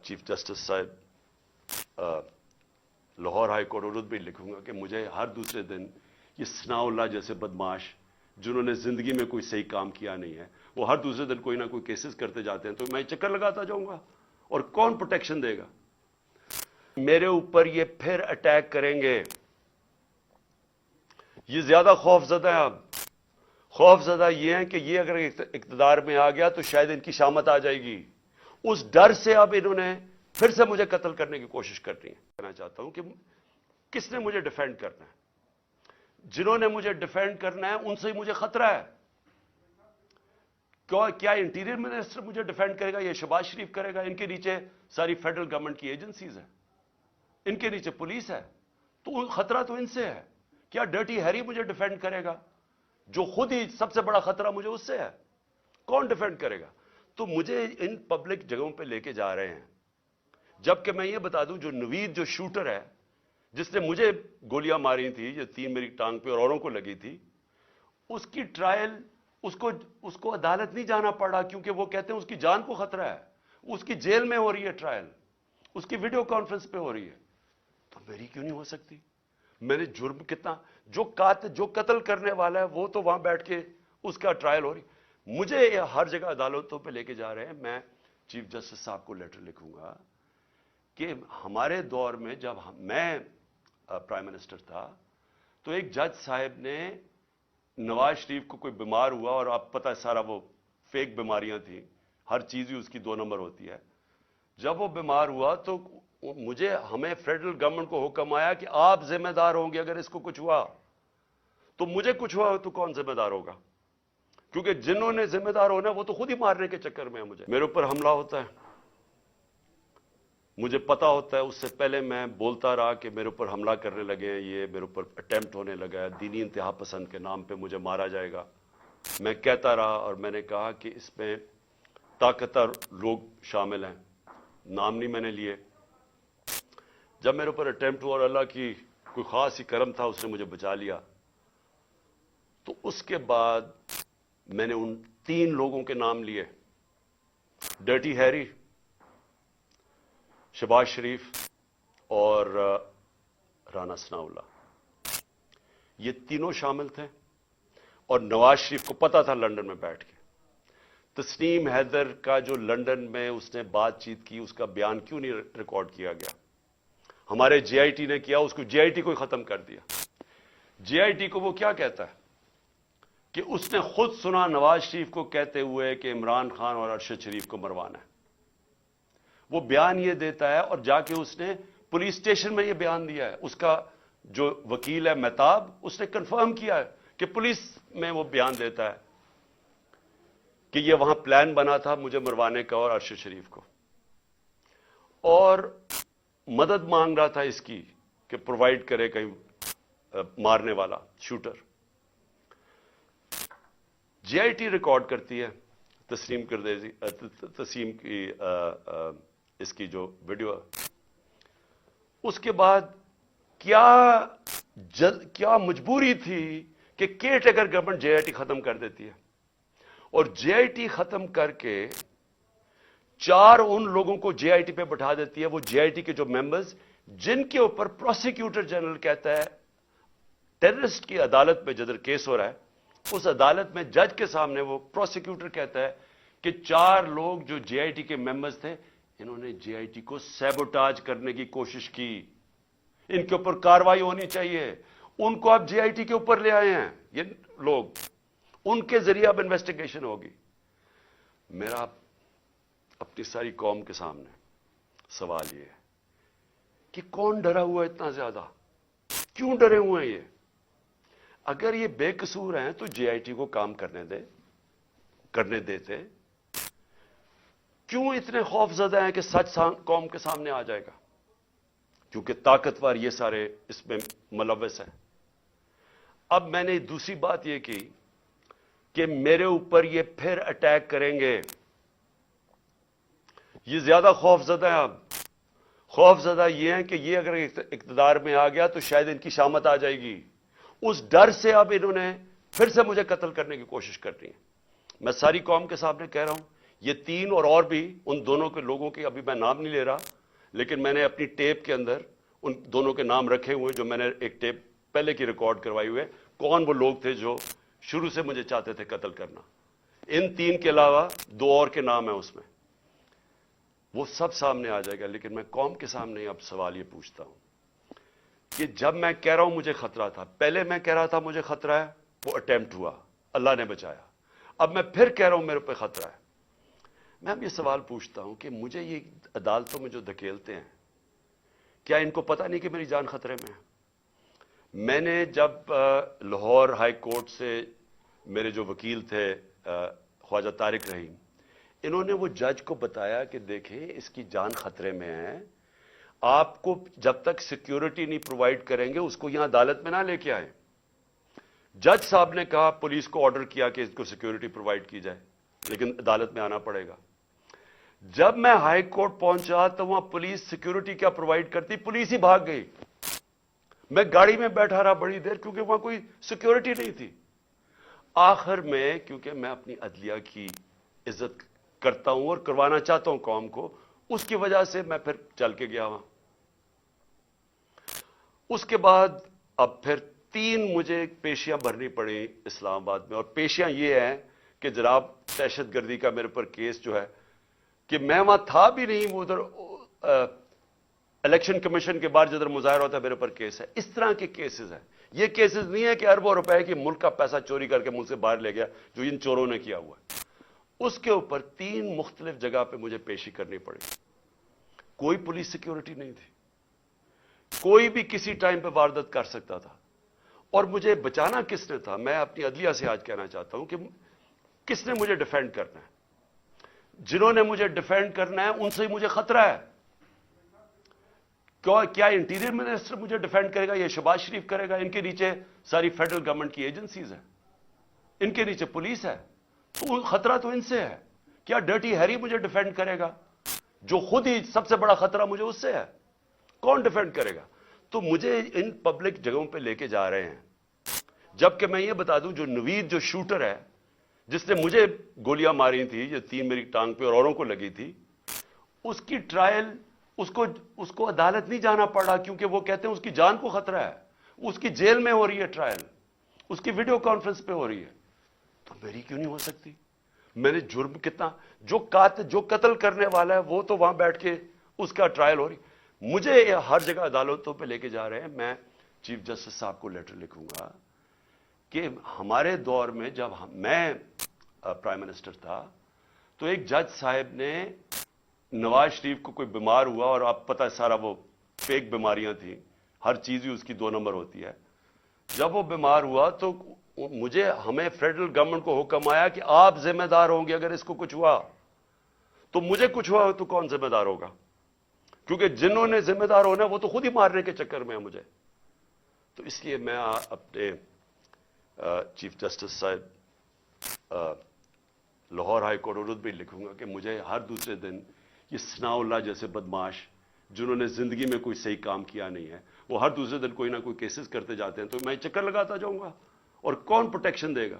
Chief justice صاحب Lahore high court Urdu بھی لکھوں گا کہ مجھے ہر دوسرے دن یہ ثناء اللہ جیسے بدماش جنہوں نے زندگی میں کوئی صحیح کام کیا نہیں ہے وہ ہر دوسرے دن کوئی نہ کوئی کیسز کرتے جاتے ہیں تو میں چکر لگاتا جاؤں گا اور کون پروٹیکشن دے گا؟ میرے اوپر یہ پھر اٹیک کریں گے، یہ زیادہ خوف زدہ ہے۔ اب خوف زدہ یہ ہے کہ یہ اگر اقتدار میں آ گیا تو شاید ان کی شامت آ جائے گی، اس ڈر سے اب انہوں نے پھر سے مجھے قتل کرنے کی کوشش کرنی ہے۔ کہنا چاہتا ہوں کہ کس نے مجھے ڈیفینڈ کرنا ہے؟ جنہوں نے مجھے ڈیفینڈ کرنا ہے ان سے ہی مجھے خطرہ ہے۔ کیا انٹیریئر منسٹر مجھے ڈیفینڈ کرے گا؟ یہ شہباز شریف کرے گا؟ ان کے نیچے ساری فیڈرل گورنمنٹ کی ایجنسیز ہیں، ان کے نیچے پولیس ہے، تو خطرہ تو ان سے ہے۔ کیا ڈرٹی ہیری مجھے ڈیفینڈ کرے گا جو خود ہی سب سے بڑا خطرہ مجھے اس سے ہے؟ کون ڈیفینڈ کرے گا؟ تو مجھے ان پبلک جگہوں پہ لے کے جا رہے ہیں، جبکہ میں یہ بتا دوں جو نوید جو شوٹر ہے جس نے مجھے گولیاں ماری تھی، یہ 3 میری ٹانگ پہ اور اوروں کو لگی تھی، اس کی ٹرائل اس کو عدالت نہیں جانا پڑا کیونکہ وہ کہتے ہیں اس کی جان کو خطرہ ہے، اس کی جیل میں ہو رہی ہے ٹرائل، اس کی ویڈیو کانفرنس پہ ہو رہی ہے، تو میری کیوں نہیں ہو سکتی؟ میرے جرم کتنا، جو قتل کرنے والا ہے وہ تو وہاں بیٹھ کے اس کا ٹرائل ہو رہی، مجھے ہر جگہ عدالتوں پہ لے کے جا رہے ہیں۔ میں چیف جسٹس صاحب کو لیٹر لکھوں گا کہ ہمارے دور میں جب میں پرائم منسٹر تھا تو ایک جج صاحب نے نواز شریف کو کوئی بیمار ہوا، اور آپ پتہ ہے سارا وہ فیک بیماریاں تھیں، ہر چیز ہی اس کی 2 نمبر ہوتی ہے، جب وہ بیمار ہوا تو ہمیں فیڈرل گورنمنٹ کو حکم آیا کہ آپ ذمہ دار ہوں گے اگر اس کو کچھ ہوا، تو مجھے کچھ ہوا تو کون ذمہ دار ہوگا؟ کیونکہ جنہوں نے ذمہ دار ہونا وہ تو خود ہی مارنے کے چکر میں ہے۔ مجھے میرے اوپر حملہ ہوتا ہے، مجھے پتا ہوتا ہے، اس سے پہلے میں بولتا رہا کہ میرے اوپر حملہ کرنے لگے ہیں، یہ میرے اوپر اٹیمپٹ ہونے لگا ہے، دینی انتہا پسند کے نام پہ مجھے مارا جائے گا۔ میں کہتا رہا اور میں نے کہا کہ اس میں طاقتور لوگ شامل ہیں، نام نہیں میں نے لیے۔ جب میرے اوپر اٹیمپٹ ہوا اور اللہ کی کوئی خاص ہی کرم تھا، اس نے مجھے بچا لیا، تو اس کے بعد میں نے ان 3 لوگوں کے نام لیے، ڈرٹی ہیری، شہباز شریف اور رانا ثناء اللہ، یہ تینوں شامل تھے، اور نواز شریف کو پتا تھا لندن میں بیٹھ کے۔ تسنیم حیدر کا جو لندن میں اس نے بات چیت کی، اس کا بیان کیوں نہیں ریکارڈ کیا گیا؟ ہمارے جے آئی ٹی نے کیا، اس کو جے آئی ٹی کو ختم کر دیا۔ جے آئی ٹی کو وہ کیا کہتا ہے کہ اس نے خود سنا نواز شریف کو کہتے ہوئے کہ عمران خان اور ارشد شریف کو مروانا ہے، وہ بیان یہ دیتا ہے، اور جا کے اس نے پولیس اسٹیشن میں یہ بیان دیا ہے۔ اس کا جو وکیل ہے مہتاب، اس نے کنفرم کیا ہے کہ پولیس میں وہ بیان دیتا ہے کہ یہ وہاں پلان بنا تھا مجھے مروانے کا اور ارشد شریف کو، اور مدد مانگ رہا تھا اس کی کہ پرووائڈ کرے کہیں مارنے والا shooter. J I T record کرتی ہے تسیم کی اس کی جو ویڈیو ہے۔ اس کے بعد کیا مجبوری تھی کہ care taker government J I T ختم کر دیتی ہے، اور جے آئی ٹی ختم کر کے 4 ان لوگوں کو جے آئی ٹی پہ بٹھا دیتی ہے، وہ جے آئی ٹی کے جو ممبرز جن کے اوپر پروسیکیوٹر جنرل کہتا ہے ٹیررسٹ کی عدالت میں جدھر کیس ہو رہا ہے، اس عدالت میں جج کے سامنے وہ پروسیکیوٹر کہتا ہے کہ 4 لوگ جو جے آئی ٹی کے ممبرز تھے، انہوں نے جے آئی ٹی کو سیبوٹاج کرنے کی کوشش کی، ان کے اوپر کارروائی ہونی چاہیے۔ ان کو آپ جے آئی ٹی کے اوپر لے آئے ہیں، یہ لوگ، ان کے ذریعے اب انویسٹیگیشن ہوگی۔ میرا اپنی ساری قوم کے سامنے سوال یہ ہے کہ کون ڈرا ہوا ہے اتنا زیادہ؟ کیوں ڈرے ہوئے ہیں یہ؟ اگر یہ بے قصور ہیں تو جے آئی ٹی کو کام کرنے دیتے، کیوں اتنے خوف زدہ ہیں کہ سچ قوم کے سامنے آ جائے گا؟ کیونکہ طاقتور یہ سارے اس میں ملوث ہیں۔ اب میں نے دوسری بات یہ کی کہ میرے اوپر یہ پھر اٹیک کریں گے، یہ زیادہ خوف زدہ ہیں۔ اب خوف زدہ یہ ہیں کہ یہ اگر اقتدار میں آ گیا تو شاید ان کی شامت آ جائے گی، اس ڈر سے اب انہوں نے پھر سے مجھے قتل کرنے کی کوشش کرنی ہے۔ میں ساری قوم کے سامنے کہہ رہا ہوں یہ تین اور بھی ان دونوں کے لوگوں کے ابھی میں نام نہیں لے رہا، لیکن میں نے اپنی ٹیپ کے اندر ان دونوں کے نام رکھے ہوئے جو میں نے ایک ٹیپ پہلے کی ریکارڈ کروائی ہوئے، کون وہ لوگ تھے جو شروع سے مجھے چاہتے تھے قتل کرنا۔ ان تین کے علاوہ دو اور کے نام ہیں اس میں، وہ سب سامنے آ جائے گا۔ لیکن میں قوم کے سامنے اب سوال یہ پوچھتا ہوں کہ جب میں کہہ رہا ہوں مجھے خطرہ تھا، پہلے میں کہہ رہا تھا مجھے خطرہ ہے، وہ اٹیمپٹ ہوا، اللہ نے بچایا، اب میں پھر کہہ رہا ہوں میرے پہ خطرہ ہے۔ میں اب یہ سوال پوچھتا ہوں کہ مجھے یہ عدالتوں میں جو دھکیلتے ہیں، کیا ان کو پتہ نہیں کہ میری جان خطرے میں ہے؟ میں نے جب لاہور ہائی کورٹ سے میرے جو وکیل تھے خواجہ طارق رحیم، انہوں نے وہ جج کو بتایا کہ دیکھیں اس کی جان خطرے میں ہے، آپ کو جب تک سیکیورٹی نہیں پرووائڈ کریں گے اس کو یہاں عدالت میں نہ لے کے آئیں۔ جج صاحب نے کہا، پولیس کو آرڈر کیا کہ اس کو سیکیورٹی پرووائڈ کی جائے، لیکن عدالت میں آنا پڑے گا۔ جب میں ہائی کورٹ پہنچا تو وہاں پولیس سیکیورٹی کیا پرووائڈ کرتی، پولیس ہی بھاگ گئی۔ میں گاڑی میں بیٹھا رہا بڑی دیر کیونکہ وہاں کوئی سیکیورٹی نہیں تھی۔ آخر میں کیونکہ میں اپنی عدلیہ کی عزت کرتا ہوں اور کروانا چاہتا ہوں قوم کو، اس کی وجہ سے میں پھر چل کے گیا وہاں۔ اس کے بعد اب پھر 3 مجھے پیشیاں بھرنی پڑی اسلام آباد میں، اور پیشیاں یہ ہیں کہ جناب دہشت گردی کا میرے پر کیس جو ہے کہ میں وہاں تھا بھی نہیں، وہ ادھر الیکشن کمیشن کے بعد جدھر مظاہرہ ہوتا ہے میرے پر کیس ہے۔ اس طرح کے کیسز ہیں، یہ کیسز نہیں ہے کہ اربوں روپے کی ملک کا پیسہ چوری کر کے ملک سے باہر لے گیا جو ان چوروں نے کیا ہوا ہے۔ اس کے اوپر 3 مختلف جگہ پہ مجھے پیشی کرنی پڑی۔ کوئی پولیس سیکیورٹی نہیں تھی، کوئی بھی کسی ٹائم پہ واردات کر سکتا تھا، اور مجھے بچانا کس نے تھا؟ میں اپنی عدلیہ سے آج کہنا چاہتا ہوں کہ کس نے مجھے ڈیفینڈ کرنا ہے؟ جنہوں نے مجھے ڈیفینڈ کرنا ہے ان سے ہی مجھے خطرہ ہے۔ کیا انٹیریئر منسٹر مجھے ڈیفینڈ کرے گا؟ یہ شہباز شریف کرے گا؟ ان کے نیچے ساری فیڈرل گورنمنٹ کی ایجنسیز ہیں، ان کے نیچے پولیس ہے، تو خطرہ تو ان سے ہے۔ کیا ڈرٹی ہیری مجھے ڈیفینڈ کرے گا جو خود ہی سب سے بڑا خطرہ مجھے اس سے ہے؟ کون ڈیفینڈ کرے گا؟ تو مجھے ان پبلک جگہوں پہ لے کے جا رہے ہیں، جبکہ میں یہ بتا دوں جو نوید جو شوٹر ہے جس نے مجھے گولیاں ماری تھی، یہ 3 میری ٹانگ پہ اور اوروں کو لگی تھی، اس کی ٹرائل اس کو عدالت نہیں جانا پڑا کیونکہ وہ کہتے ہیں اس کی جان کو خطرہ ہے، اس کی جیل میں ہو رہی ہے ٹرائل، اس کی ویڈیو کانفرنس پہ ہو رہی ہے، تو میری کیوں نہیں ہو سکتی؟ میں نے جرم کتنا، جو قتل کرنے والا ہے وہ تو وہاں بیٹھ کے اس کا ٹرائل ہو رہی، مجھے ہر جگہ عدالتوں پہ لے کے جا رہے ہیں۔ میں چیف جسٹس صاحب کو لیٹر لکھوں گا کہ ہمارے دور میں جب میں پرائم منسٹر تھا تو ایک جج صاحب نے نواز شریف کو کوئی بیمار ہوا، اور آپ پتہ سارا وہ فیک بیماریاں تھیں، ہر چیز ہی اس کی 2 نمبر ہوتی ہے۔ جب وہ بیمار ہوا تو ہمیں فیڈرل گورنمنٹ کو حکم آیا کہ آپ ذمہ دار ہوں گے اگر اس کو کچھ ہوا، تو مجھے کچھ ہوا تو کون ذمہ دار ہوگا؟ کیونکہ جنہوں نے ذمہ دار ہونا وہ تو خود ہی مارنے کے چکر میں ہیں مجھے۔ تو اس لیے میں اپنے چیف جسٹس صاحب لاہور ہائی کورٹ اردو بھی لکھوں گا کہ مجھے ہر دوسرے دن یہ ثناء اللہ جیسے بدماش جنہوں نے زندگی میں کوئی صحیح کام کیا نہیں ہے، وہ ہر دوسرے دن کوئی نہ کوئی کیسز کرتے جاتے ہیں، تو میں چکر لگاتا جاؤں گا، اور کون پروٹیکشن دے گا؟